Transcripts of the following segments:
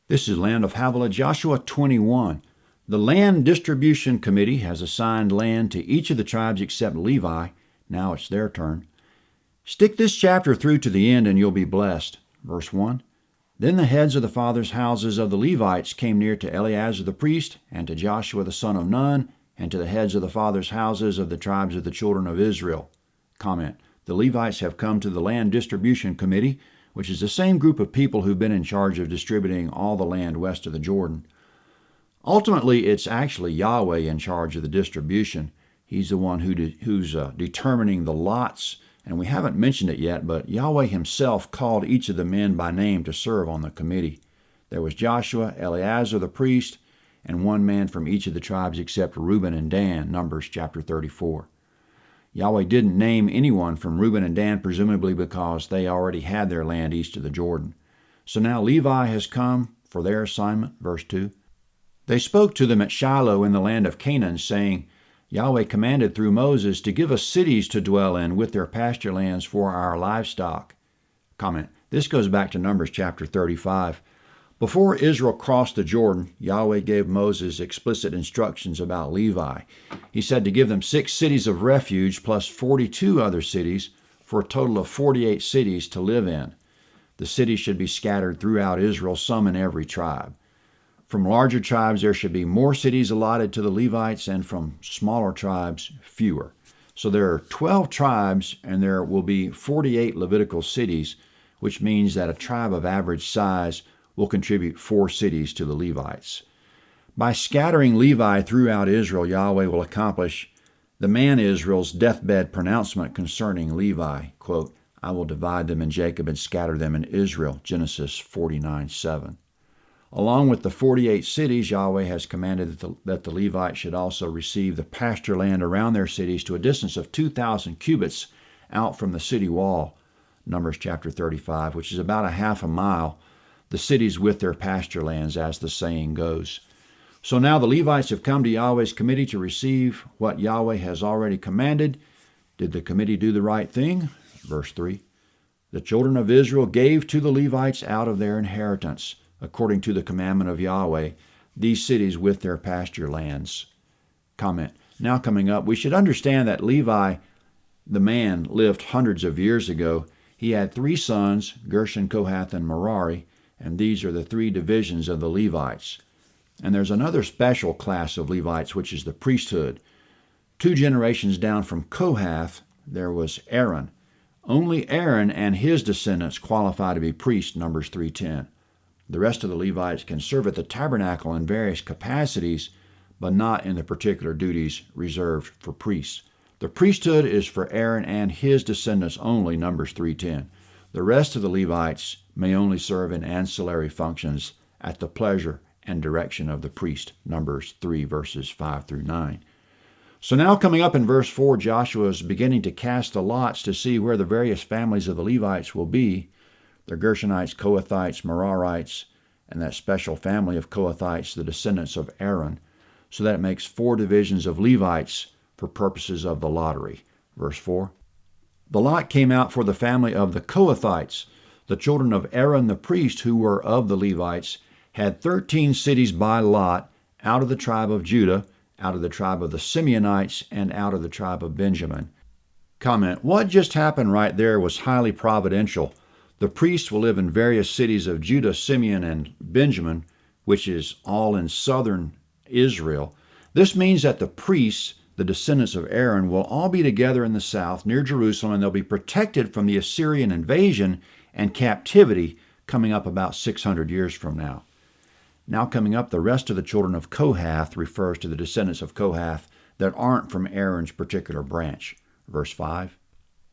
This is Land of Havilah, Joshua 21. The Land Distribution Committee has assigned land to each of the tribes except Levi. Now it's their turn. Stick this chapter through to the end and you'll be blessed. Verse 1. Then the heads of the fathers' houses of the Levites came near to Eleazar the priest, and to Joshua the son of Nun, and to the heads of the fathers' houses of the tribes of the children of Israel. Comment. The Levites have come to the Land Distribution Committee, which is the same group of people who've been in charge of distributing all the land west of the Jordan. Ultimately, it's actually Yahweh in charge of the distribution. He's the one who's determining the lots, and we haven't mentioned it yet, but Yahweh himself called each of the men by name to serve on the committee. There was Joshua, Eleazar the priest, and one man from each of the tribes except Reuben and Dan, Numbers chapter 34. Yahweh didn't name anyone from Reuben and Dan, presumably because they already had their land east of the Jordan. So now Levi has come for their assignment, verse 2. They spoke to them at Shiloh in the land of Canaan, saying, Yahweh commanded through Moses to give us cities to dwell in with their pasture lands for our livestock. Comment. This goes back to Numbers chapter 35. Before Israel crossed the Jordan, Yahweh gave Moses explicit instructions about Levi. He said to give them 6 cities of refuge plus 42 other cities for a total of 48 cities to live in. The cities should be scattered throughout Israel, some in every tribe. From larger tribes, there should be more cities allotted to the Levites, and from smaller tribes, fewer. So there are 12 tribes, and there will be 48 Levitical cities, which means that a tribe of average size will contribute 4 cities to the Levites. By scattering Levi throughout Israel, Yahweh will accomplish the man Israel's deathbed pronouncement concerning Levi, quote, I will divide them in Jacob and scatter them in Israel, Genesis 49:7. Along with the 48 cities, Yahweh has commanded that the Levites should also receive the pasture land around their cities to a distance of 2,000 cubits out from the city wall, Numbers chapter 35, which is about a half a mile, the cities with their pasture lands, as the saying goes. So now the Levites have come to Yahweh's committee to receive what Yahweh has already commanded. Did the committee do the right thing? Verse 3. The children of Israel gave to the Levites out of their inheritance, according to the commandment of Yahweh, these cities with their pasture lands. Comment. Now coming up, we should understand that Levi, the man, lived hundreds of years ago. He had 3 sons, Gershon, Kohath, and Merari, and these are the 3 divisions of the Levites. And there's another special class of Levites, which is the priesthood. 2 generations down from Kohath, there was Aaron. Only Aaron and his descendants qualify to be priests, Numbers 3:10. The rest of the Levites can serve at the tabernacle in various capacities, but not in the particular duties reserved for priests. The priesthood is for Aaron and his descendants only, Numbers 3:10. The rest of the Levites may only serve in ancillary functions at the pleasure and direction of the priest, Numbers 3, verses 5 through 9. So now coming up in verse 4, Joshua is beginning to cast the lots to see where the various families of the Levites will be. The Gershonites, Kohathites, Merarites, and that special family of Kohathites, the descendants of Aaron, so that it makes 4 divisions of Levites for purposes of the lottery. Verse 4. The lot came out for the family of the Kohathites. The children of Aaron the priest, who were of the Levites, had 13 cities by lot out of the tribe of Judah, out of the tribe of the Simeonites, and out of the tribe of Benjamin. Comment. What just happened right there was highly providential. The priests will live in various cities of Judah, Simeon, and Benjamin, which is all in southern Israel. This means that the priests, the descendants of Aaron, will all be together in the south near Jerusalem, and they'll be protected from the Assyrian invasion and captivity coming up about 600 years from now. Now coming up, the rest of the children of Kohath refers to the descendants of Kohath that aren't from Aaron's particular branch. Verse 5.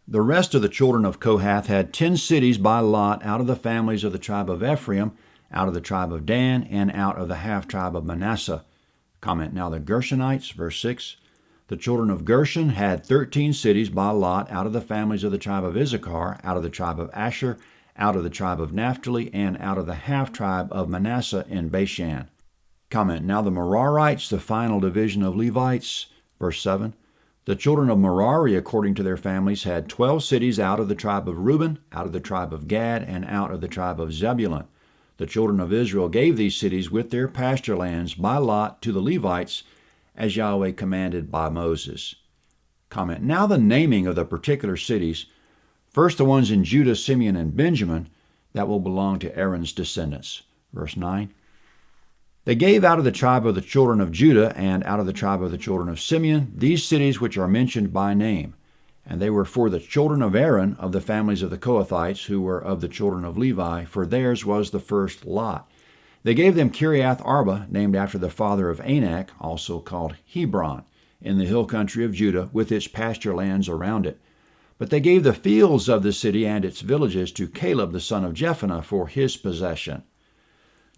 The rest of the children of Kohath had 10 cities by lot out of the families of the tribe of Ephraim, out of the tribe of Dan, and out of the half-tribe of Manasseh. Comment. Now the Gershonites, verse 6. The children of Gershon had 13 cities by lot out of the families of the tribe of Issachar, out of the tribe of Asher, out of the tribe of Naphtali, and out of the half-tribe of Manasseh in Bashan. Comment. Now the Merarites, the final division of Levites, verse 7. The children of Merari, according to their families, had 12 cities out of the tribe of Reuben, out of the tribe of Gad, and out of the tribe of Zebulun. The children of Israel gave these cities with their pasture lands by lot to the Levites, as Yahweh commanded by Moses. Comment. Now the naming of the particular cities, first the ones in Judah, Simeon, and Benjamin, that will belong to Aaron's descendants. Verse 9. They gave out of the tribe of the children of Judah and out of the tribe of the children of Simeon these cities which are mentioned by name. And they were for the children of Aaron of the families of the Kohathites, who were of the children of Levi, for theirs was the first lot. They gave them Kiriath Arba, named after the father of Anak, also called Hebron, in the hill country of Judah, with its pasture lands around it. But they gave the fields of the city and its villages to Caleb the son of Jephunneh for his possession.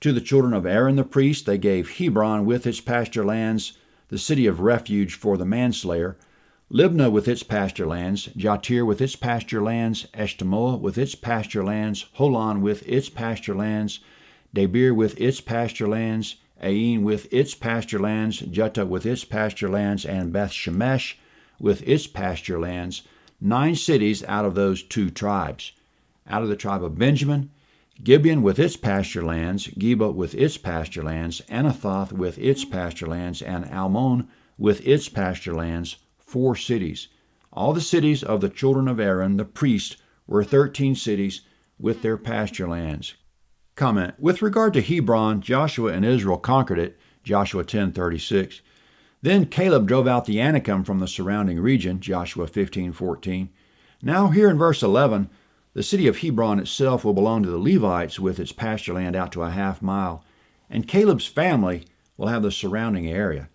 To the children of Aaron the priest they gave Hebron with its pasture lands, the city of refuge for the manslayer, Libnah with its pasture lands, Jattir with its pasture lands, Eshtemoa with its pasture lands, Holon with its pasture lands, Debir with its pasture lands, Ain with its pasture lands, Juttah with its pasture lands, and Beth Shemesh with its pasture lands, 9 cities out of those 2 tribes. Out of the tribe of Benjamin, Gibeon with its pasture lands, Geba with its pasture lands, Anathoth with its pasture lands, and Almon with its pasture lands, 4 cities. All the cities of the children of Aaron, the priest, were 13 cities with their pasture lands. Comment. With regard to Hebron, Joshua and Israel conquered it, Joshua 10:36. Then Caleb drove out the Anakim from the surrounding region, Joshua 15:14. Now here in verse 11, the city of Hebron itself will belong to the Levites with its pasture land out to a half mile, and Caleb's family will have the surrounding area.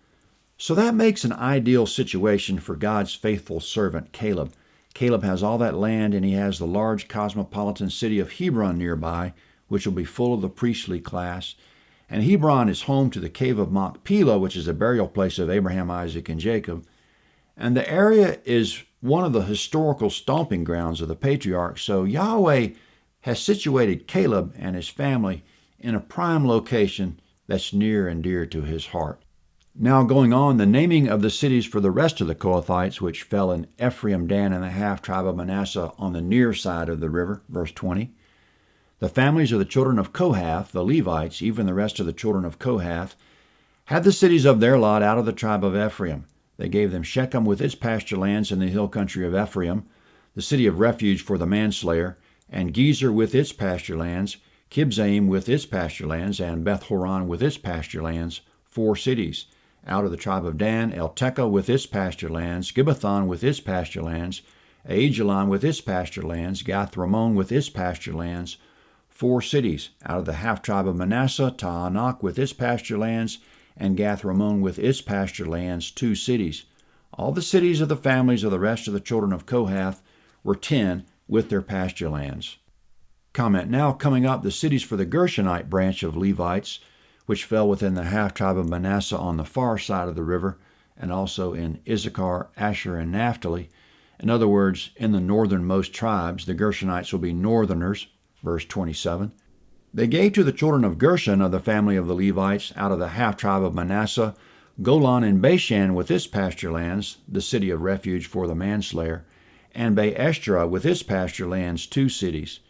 So that makes an ideal situation for God's faithful servant Caleb. Caleb has all that land, and he has the large cosmopolitan city of Hebron nearby, which will be full of the priestly class. And Hebron is home to the cave of Machpelah, which is the burial place of Abraham, Isaac, and Jacob. And the area is one of the historical stomping grounds of the patriarchs, so Yahweh has situated Caleb and his family in a prime location that's near and dear to his heart. Now going on, the naming of the cities for the rest of the Kohathites, which fell in Ephraim, Dan, and the half-tribe of Manasseh on the near side of the river, verse 20. The families of the children of Kohath, the Levites, even the rest of the children of Kohath, had the cities of their lot out of the tribe of Ephraim. They gave them Shechem with its pasture lands in the hill country of Ephraim, the city of refuge for the manslayer, and Gezer with its pasture lands, Kibzaim with its pasture lands, and Beth-horon with its pasture lands, 4 cities. Out of the tribe of Dan, Eltekeh with its pasture lands, Gibbethon with its pasture lands, Aijalon with its pasture lands, Gath-Rimmon with its pasture lands, 4 cities. Out of the half-tribe of Manasseh, Taanach with its pasture lands, and Gath-Rimmon with its pasture lands, 2 cities. All the cities of the families of the rest of the children of Kohath were 10 with their pasture lands. Comment. Now coming up, the cities for the Gershonite branch of Levites, which fell within the half-tribe of Manasseh on the far side of the river, and also in Issachar, Asher, and Naphtali. In other words, in the northernmost tribes, the Gershonites will be northerners, verse 27. They gave to the children of Gershon of the family of the Levites out of the half-tribe of Manasseh, Golan and Bashan with its pasture lands, the city of refuge for the manslayer, and Be-Eshterah with its pasture lands, 2 cities.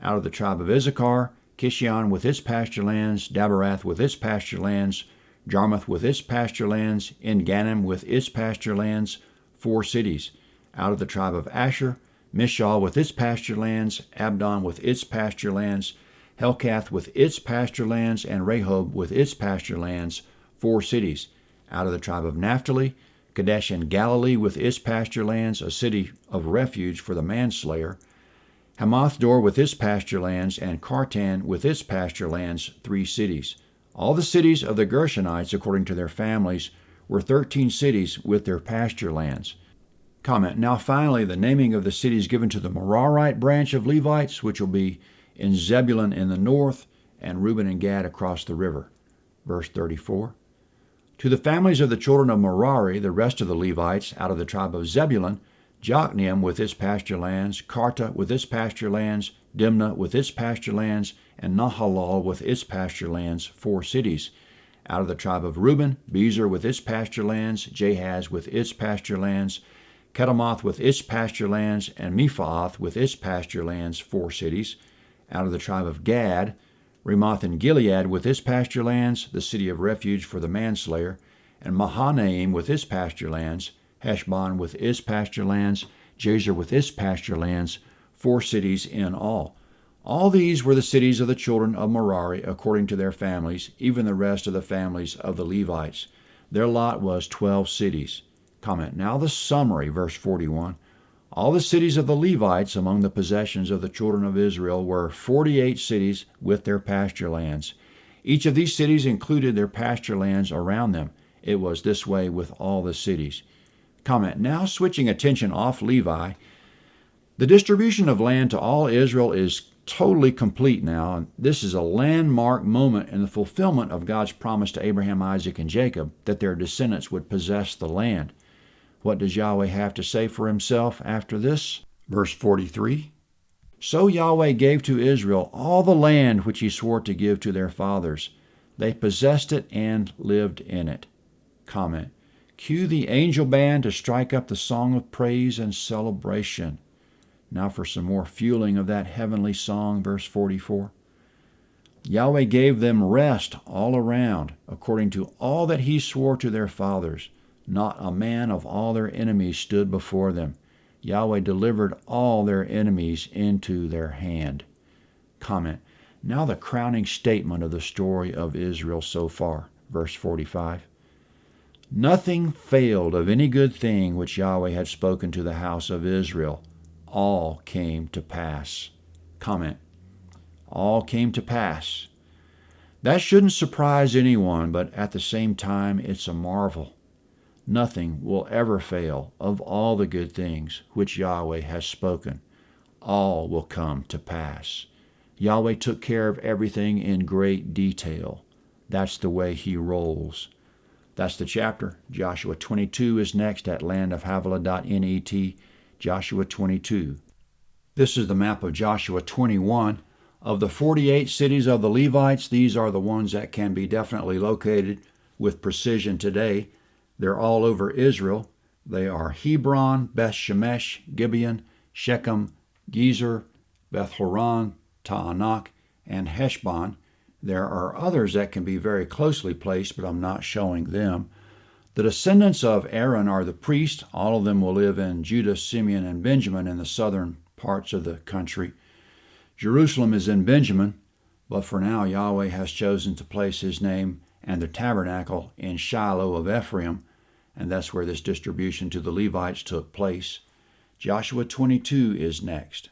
Out of the tribe of Issachar, Kishion with its pasture lands, Daberath with its pasture lands, Jarmuth with its pasture lands, En-Gannim with its pasture lands, 4 cities. Out of the tribe of Asher, Mishal with its pasture lands, Abdon with its pasture lands, Helkath with its pasture lands, and Rehob with its pasture lands, 4 cities. Out of the tribe of Naphtali, Kadesh in Galilee with its pasture lands, a city of refuge for the manslayer, Hamathdor with its pasture lands, and Kartan with its pasture lands, 3 cities. All the cities of the Gershonites, according to their families, were 13 cities with their pasture lands. Comment. Now finally, the naming of the cities given to the Merarite branch of Levites, which will be in Zebulun in the north, and Reuben and Gad across the river. Verse 34. To the families of the children of Merari, the rest of the Levites, out of the tribe of Zebulun, Jokneam with its pasture lands, Karta with its pasture lands, Dimnah with its pasture lands, and Nahalal with its pasture lands, 4 cities. Out of the tribe of Reuben, Bezer with its pasture lands, Jahaz with its pasture lands, Kedemoth with its pasture lands, and Mephaath with its pasture lands, 4 cities. Out of the tribe of Gad, Ramoth in Gilead with its pasture lands, the city of refuge for the manslayer, and Mahanaim with its pasture lands, Heshbon with its pasture lands, Jazer with its pasture lands, 4 cities in all. All these were the cities of the children of Merari according to their families, even the rest of the families of the Levites. Their lot was 12 cities. Comment. Now the summary, verse 41. All the cities of the Levites among the possessions of the children of Israel were 48 cities with their pasture lands. Each of these cities included their pasture lands around them. It was this way with all the cities. Comment. Now switching attention off Levi, the distribution of land to all Israel is totally complete now, and this is a landmark moment in the fulfillment of God's promise to Abraham, Isaac, and Jacob that their descendants would possess the land. What does Yahweh have to say for himself after this? Verse 43. So Yahweh gave to Israel all the land which he swore to give to their fathers. They possessed it and lived in it. Comment. Cue the angel band to strike up the song of praise and celebration. Now for some more fueling of that heavenly song, verse 44. Yahweh gave them rest all around, according to all that he swore to their fathers. Not a man of all their enemies stood before them. Yahweh delivered all their enemies into their hand. Comment. Now the crowning statement of the story of Israel so far, verse 45. Nothing failed of any good thing which Yahweh had spoken to the house of Israel. All came to pass. Comment. All came to pass. That shouldn't surprise anyone, but at the same time, it's a marvel. Nothing will ever fail of all the good things which Yahweh has spoken. All will come to pass. Yahweh took care of everything in great detail. That's the way he rolls. That's the chapter. Joshua 22 is next at landofhavilah.net. Joshua 22. This is the map of Joshua 21. Of the 48 cities of the Levites, these are the ones that can be definitely located with precision today. They're all over Israel. They are Hebron, Beth Shemesh, Gibeon, Shechem, Gezer, Beth Horon, Ta'anak, and Heshbon. There are others that can be very closely placed, but I'm not showing them. The descendants of Aaron are the priests. All of them will live in Judah, Simeon, and Benjamin in the southern parts of the country. Jerusalem is in Benjamin, but for now Yahweh has chosen to place his name and the tabernacle in Shiloh of Ephraim, and that's where this distribution to the Levites took place. Joshua 22 is next.